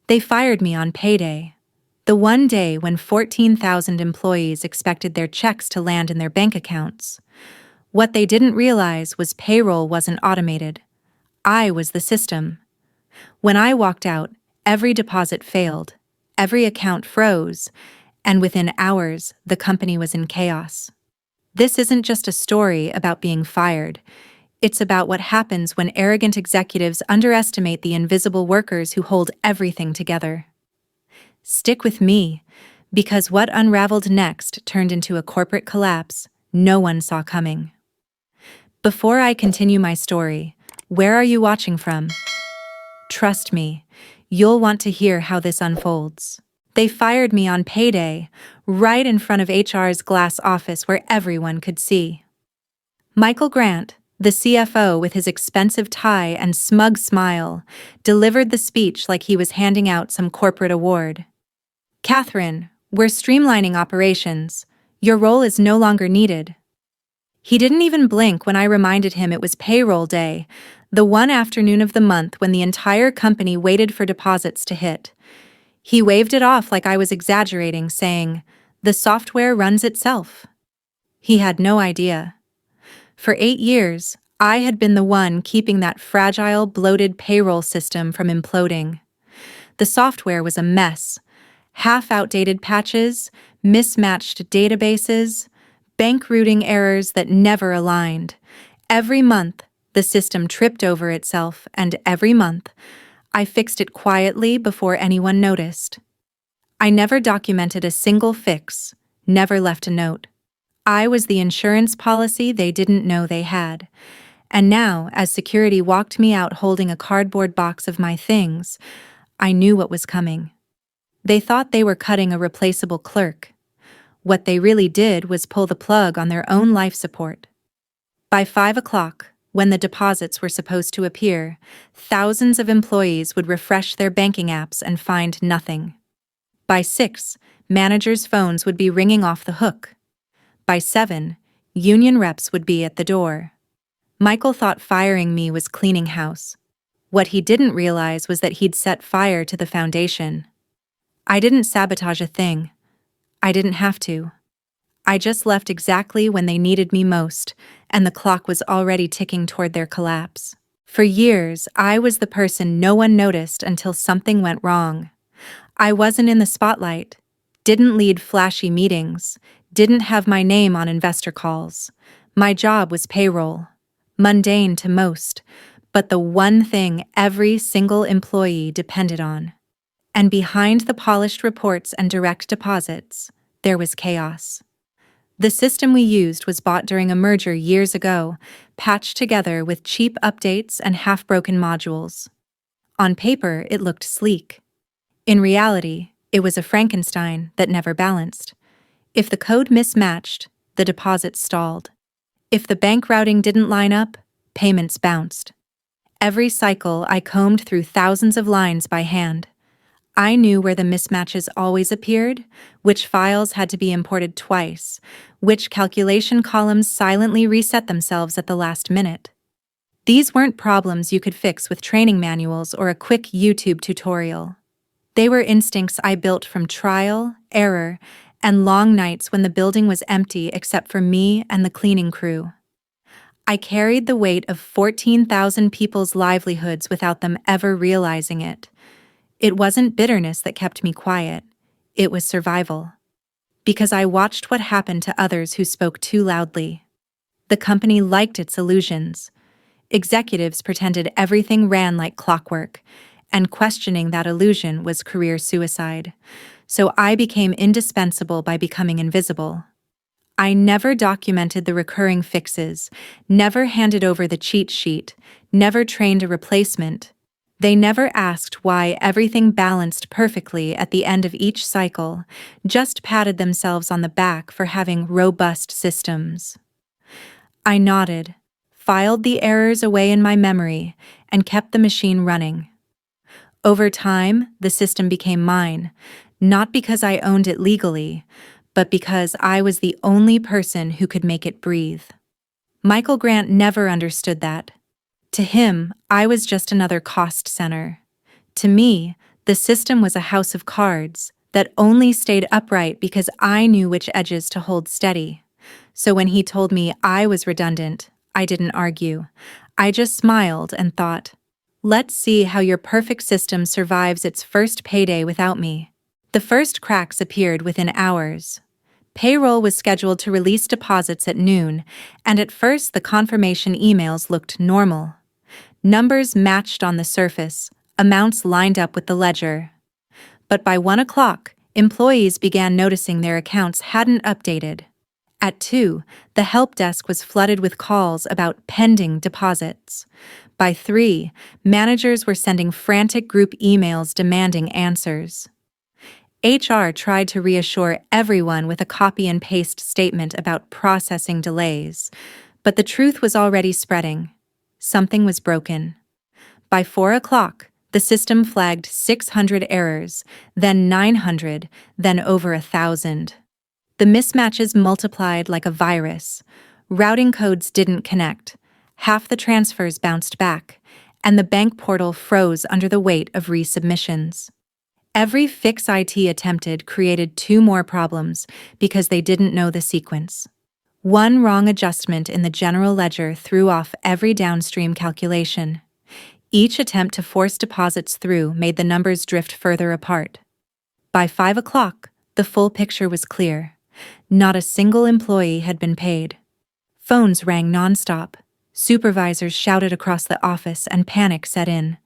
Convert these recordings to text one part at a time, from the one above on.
They fired me on payday, the one day when 14,000 employees expected their checks to land in their bank accounts. What they didn't realize was payroll wasn't automated. I was the system. When I walked out, every deposit failed, every account froze, and within hours, the company was in chaos. This isn't just a story about being fired. It's about what happens when arrogant executives underestimate the invisible workers who hold everything together. Stick with me, because what unraveled next turned into a corporate collapse no one saw coming. Before I continue my story, where are you watching from? Trust me, you'll want to hear how this unfolds. They fired me on payday, right in front of HR's glass office where everyone could see. Michael Grant, the CFO with his expensive tie and smug smile, delivered the speech like he was handing out some corporate award. "Catherine, we're streamlining operations. Your role is no longer needed." He didn't even blink when I reminded him it was payroll day, the one afternoon of the month when the entire company waited for deposits to hit. He waved it off like I was exaggerating, saying, "The software runs itself." He had no idea. For 8 years, I had been the one keeping that fragile, bloated payroll system from imploding. The software was a mess. Half-outdated patches, mismatched databases, bank routing errors that never aligned. Every month, the system tripped over itself, and every month, I fixed it quietly before anyone noticed. I never documented a single fix, never left a note. I was the insurance policy they didn't know they had. And now, as security walked me out holding a cardboard box of my things, I knew what was coming. They thought they were cutting a replaceable clerk. What they really did was pull the plug on their own life support. By 5 o'clock, when the deposits were supposed to appear, thousands of employees would refresh their banking apps and find nothing. By 6, managers' phones would be ringing off the hook. By 7, union reps would be at the door. Michael thought firing me was cleaning house. What he didn't realize was that he'd set fire to the foundation. I didn't sabotage a thing. I didn't have to. I just left exactly when they needed me most, and the clock was already ticking toward their collapse. For years, I was the person no one noticed until something went wrong. I wasn't in the spotlight, didn't lead flashy meetings, didn't have my name on investor calls. My job was payroll, mundane to most, but the one thing every single employee depended on. And behind the polished reports and direct deposits, there was chaos. The system we used was bought during a merger years ago, patched together with cheap updates and half-broken modules. On paper, it looked sleek. In reality, it was a Frankenstein that never balanced. If the code mismatched, the deposits stalled. If the bank routing didn't line up, payments bounced. Every cycle, I combed through thousands of lines by hand. I knew where the mismatches always appeared, which files had to be imported twice, which calculation columns silently reset themselves at the last minute. These weren't problems you could fix with training manuals or a quick YouTube tutorial. They were instincts I built from trial, error, and long nights when the building was empty except for me and the cleaning crew. I carried the weight of 14,000 people's livelihoods without them ever realizing it. It wasn't bitterness that kept me quiet. It was survival. Because I watched what happened to others who spoke too loudly. The company liked its illusions. Executives pretended everything ran like clockwork, and questioning that illusion was career suicide. So I became indispensable by becoming invisible. I never documented the recurring fixes, never handed over the cheat sheet, never trained a replacement. They never asked why everything balanced perfectly at the end of each cycle, just patted themselves on the back for having robust systems. I nodded, filed the errors away in my memory, and kept the machine running. Over time, the system became mine, not because I owned it legally, but because I was the only person who could make it breathe. Michael Grant never understood that. To him, I was just another cost center. To me, The system was a house of cards that only stayed upright because I knew which edges to hold steady. So when he told me I was redundant, I didn't argue. I just smiled and thought, let's see how your perfect system survives its first payday without me. The first cracks appeared within hours. Payroll was scheduled to release deposits at noon, and at first the confirmation emails looked normal. Numbers matched on the surface, amounts lined up with the ledger. But by 1 o'clock, employees began noticing their accounts hadn't updated. At 2, the help desk was flooded with calls about pending deposits. By 3, managers were sending frantic group emails demanding answers. HR tried to reassure everyone with a copy-and-paste statement about processing delays, but the truth was already spreading. Something was broken. By 4 o'clock, the system flagged 600 errors, then 900, then over 1,000. The mismatches multiplied like a virus. Routing codes didn't connect. Half the transfers bounced back, and the bank portal froze under the weight of resubmissions. Every fix IT attempted created 2 more problems because they didn't know the sequence. One wrong adjustment in the general ledger threw off every downstream calculation. Each attempt to force deposits through made the numbers drift further apart. By 5 o'clock, the full picture was clear. Not a single employee had been paid. Phones rang nonstop. Supervisors shouted across the office and panic set in.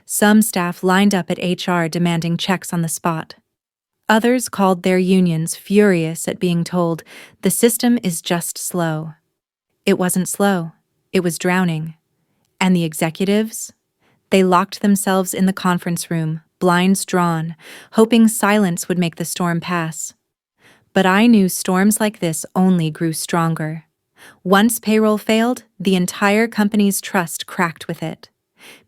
Some staff lined up at HR demanding checks on the spot. Others called their unions, furious at being told, the system is just slow. It wasn't slow. It was drowning. And the executives? They locked themselves in the conference room, blinds drawn, hoping silence would make the storm pass. But I knew storms like this only grew stronger. Once payroll failed, the entire company's trust cracked with it.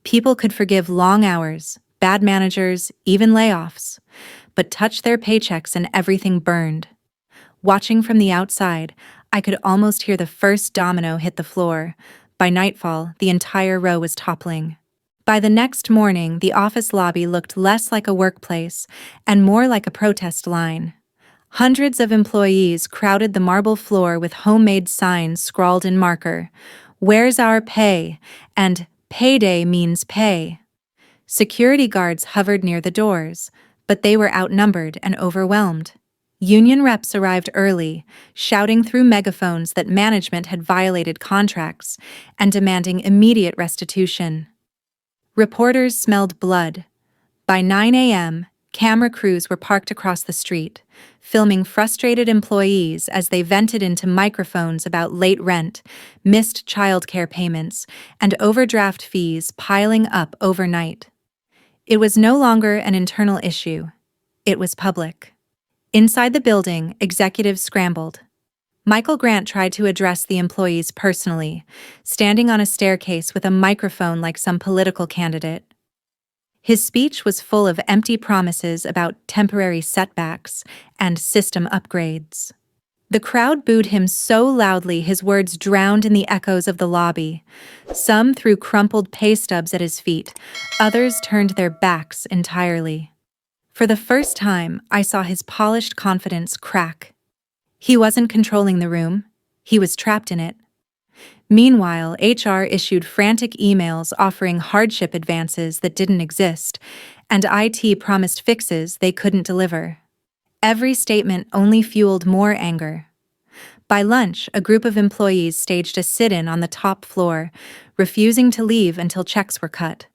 People could forgive long hours, bad managers, even layoffs, but touch their paychecks and everything burned. Watching from the outside, I could almost hear the first domino hit the floor. By nightfall, the entire row was toppling. By the next morning, the office lobby looked less like a workplace and more like a protest line. Hundreds of employees crowded the marble floor with homemade signs scrawled in marker, "Where's our pay?" and "Payday means pay." Security guards hovered near the doors, but they were outnumbered and overwhelmed. Union reps arrived early, shouting through megaphones that management had violated contracts and demanding immediate restitution. Reporters smelled blood. By 9 a.m., camera crews were parked across the street, filming frustrated employees as they vented into microphones about late rent, missed childcare payments, and overdraft fees piling up overnight. It was no longer an internal issue. It was public. Inside the building, executives scrambled. Michael Grant tried to address the employees personally, standing on a staircase with a microphone like some political candidate. His speech was full of empty promises about temporary setbacks and system upgrades. The crowd booed him so loudly his words drowned in the echoes of the lobby. Some threw crumpled pay stubs at his feet, others turned their backs entirely. For the first time, I saw his polished confidence crack. He wasn't controlling the room, he was trapped in it. Meanwhile, HR issued frantic emails offering hardship advances that didn't exist, and IT promised fixes they couldn't deliver. Every statement only fueled more anger. By lunch, a group of employees staged a sit-in on the top floor, refusing to leave until checks were cut.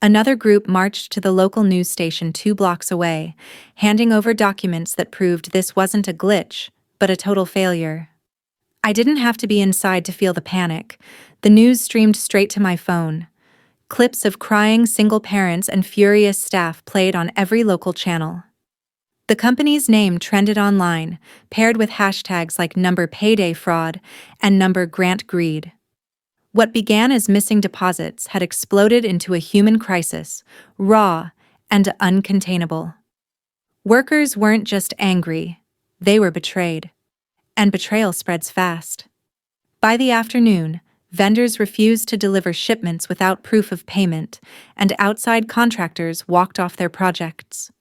Another group marched to the local news station 2 blocks away, handing over documents that proved this wasn't a glitch, but a total failure. I didn't have to be inside to feel the panic. The news streamed straight to my phone. Clips of crying single parents and furious staff played on every local channel. The company's name trended online, paired with hashtags like #PaydayFraud and #GrantGreed. What began as missing deposits had exploded into a human crisis, raw and uncontainable. Workers weren't just angry, they were betrayed. And betrayal spreads fast. By the afternoon, Vendors refused to deliver shipments without proof of payment, and outside contractors walked off their projects.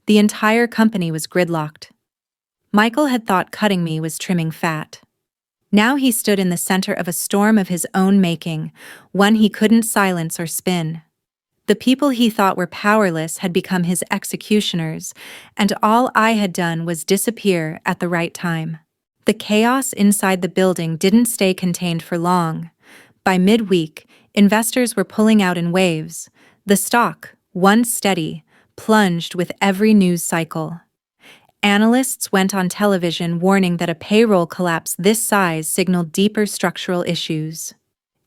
The entire company was gridlocked. Michael had thought cutting me was trimming fat. Now he stood in the center of a storm of his own making, one he couldn't silence or spin. The people he thought were powerless had become his executioners, and all I had done was disappear at the right time. The chaos inside the building didn't stay contained for long. By midweek, investors were pulling out in waves. The stock, once steady, plunged with every news cycle. Analysts went on television warning that a payroll collapse this size signaled deeper structural issues.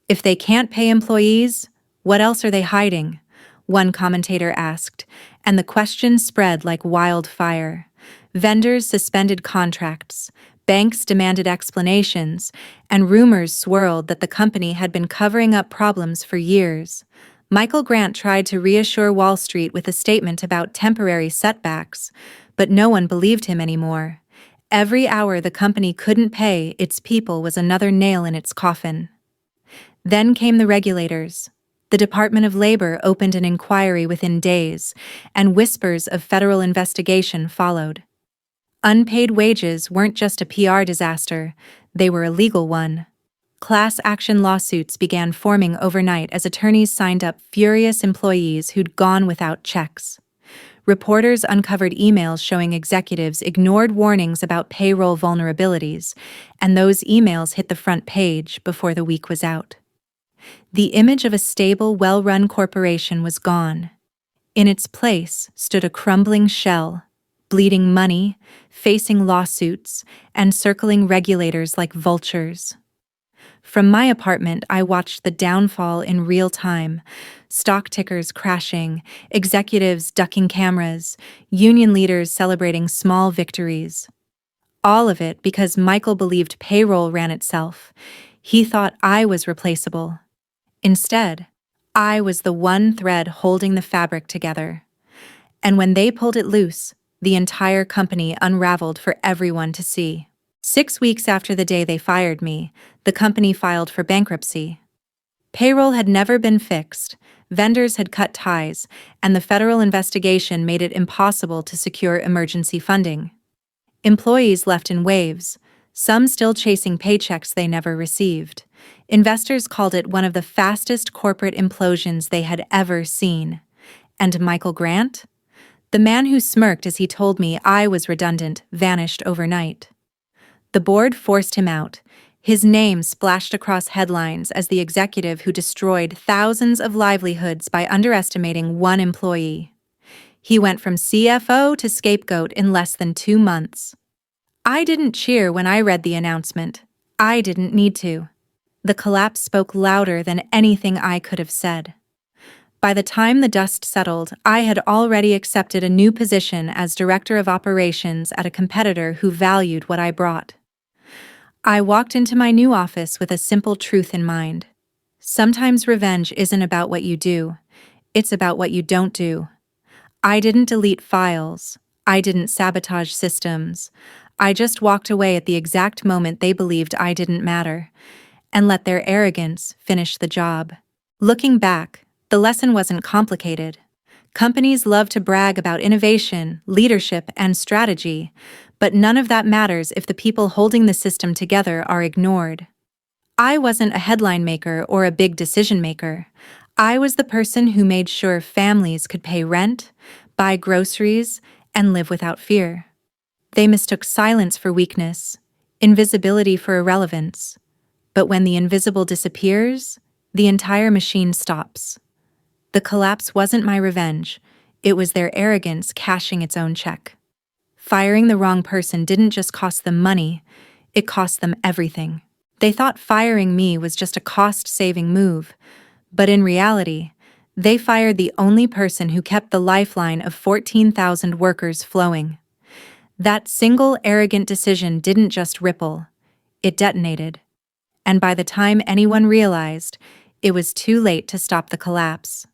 If they can't pay employees, what else are they hiding? One commentator asked, and the question spread like wildfire. Vendors suspended contracts, banks demanded explanations, and rumors swirled that the company had been covering up problems for years. Michael Grant tried to reassure Wall Street with a statement about temporary setbacks, but no one believed him anymore. Every hour the company couldn't pay its people was another nail in its coffin. Then came the regulators. The Department of Labor opened an inquiry within days, and whispers of federal investigation followed. Unpaid wages weren't just a PR disaster, they were a legal one. Class action lawsuits began forming overnight as attorneys signed up furious employees who'd gone without checks. Reporters uncovered emails showing executives ignored warnings about payroll vulnerabilities, and those emails hit the front page before the week was out. The image of a stable, well-run corporation was gone. In its place stood a crumbling shell, bleeding money, facing lawsuits, and circling regulators like vultures. From my apartment, I watched the downfall in real time. Stock tickers crashing, executives ducking cameras, union leaders celebrating small victories. All of it because Michael believed payroll ran itself. He thought I was replaceable. Instead, I was the one thread holding the fabric together. And when they pulled it loose, the entire company unraveled for everyone to see. 6 weeks after the day they fired me, the company filed for bankruptcy. Payroll had never been fixed, vendors had cut ties, and the federal investigation made it impossible to secure emergency funding. Employees left in waves, some still chasing paychecks they never received. Investors called it one of the fastest corporate implosions they had ever seen. And Michael Grant? The man who smirked as he told me I was redundant vanished overnight. The board forced him out. His name splashed across headlines as the executive who destroyed thousands of livelihoods by underestimating one employee. He went from CFO to scapegoat in less than 2 months. I didn't cheer when I read the announcement. I didn't need to. The collapse spoke louder than anything I could have said. By the time the dust settled, I had already accepted a new position as director of operations at a competitor who valued what I brought. I walked into my new office with a simple truth in mind. Sometimes revenge isn't about what you do, it's about what you don't do. I didn't delete files. I didn't sabotage systems. I just walked away at the exact moment they believed I didn't matter, and let their arrogance finish the job. Looking back, the lesson wasn't complicated. Companies love to brag about innovation, leadership, and strategy, but none of that matters if the people holding the system together are ignored. I wasn't a headline maker or a big decision maker. I was the person who made sure families could pay rent, buy groceries, and live without fear. They mistook silence for weakness, invisibility for irrelevance. But when the invisible disappears, the entire machine stops. The collapse wasn't my revenge, it was their arrogance cashing its own check. Firing the wrong person didn't just cost them money, it cost them everything. They thought firing me was just a cost-saving move, but in reality, they fired the only person who kept the lifeline of 14,000 workers flowing. That single arrogant decision didn't just ripple, it detonated. And by the time anyone realized, it was too late to stop the collapse.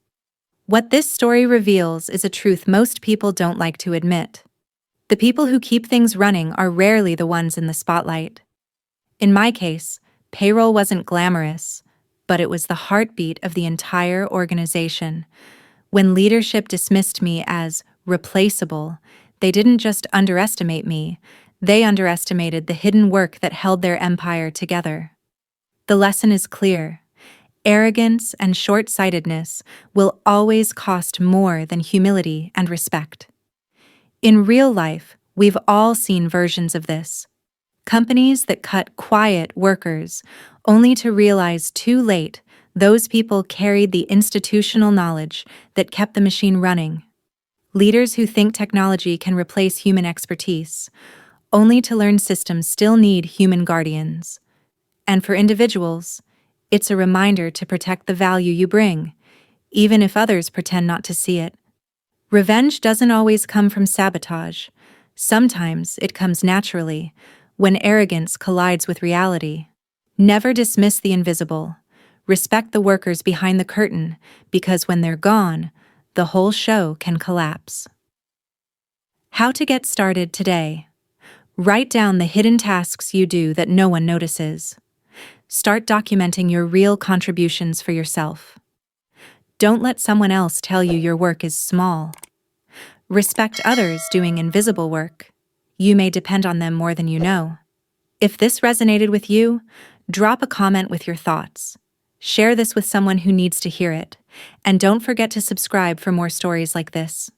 What this story reveals is a truth most people don't like to admit. The people who keep things running are rarely the ones in the spotlight. In my case, payroll wasn't glamorous, but it was the heartbeat of the entire organization. When leadership dismissed me as replaceable, they didn't just underestimate me, they underestimated the hidden work that held their empire together. The lesson is clear. Arrogance and short-sightedness will always cost more than humility and respect. In real life, we've all seen versions of this. Companies that cut quiet workers, only to realize too late those people carried the institutional knowledge that kept the machine running. Leaders who think technology can replace human expertise, only to learn systems still need human guardians. And for individuals, it's a reminder to protect the value you bring, even if others pretend not to see it. Revenge doesn't always come from sabotage. Sometimes it comes naturally, when arrogance collides with reality. Never dismiss the invisible. Respect the workers behind the curtain, because when they're gone, the whole show can collapse. How to get started today. Write down the hidden tasks you do that no one notices. Start documenting your real contributions for yourself. Don't let someone else tell you your work is small. Respect others doing invisible work. You may depend on them more than you know. If this resonated with you, drop a comment with your thoughts. Share this with someone who needs to hear it. And don't forget to subscribe for more stories like this.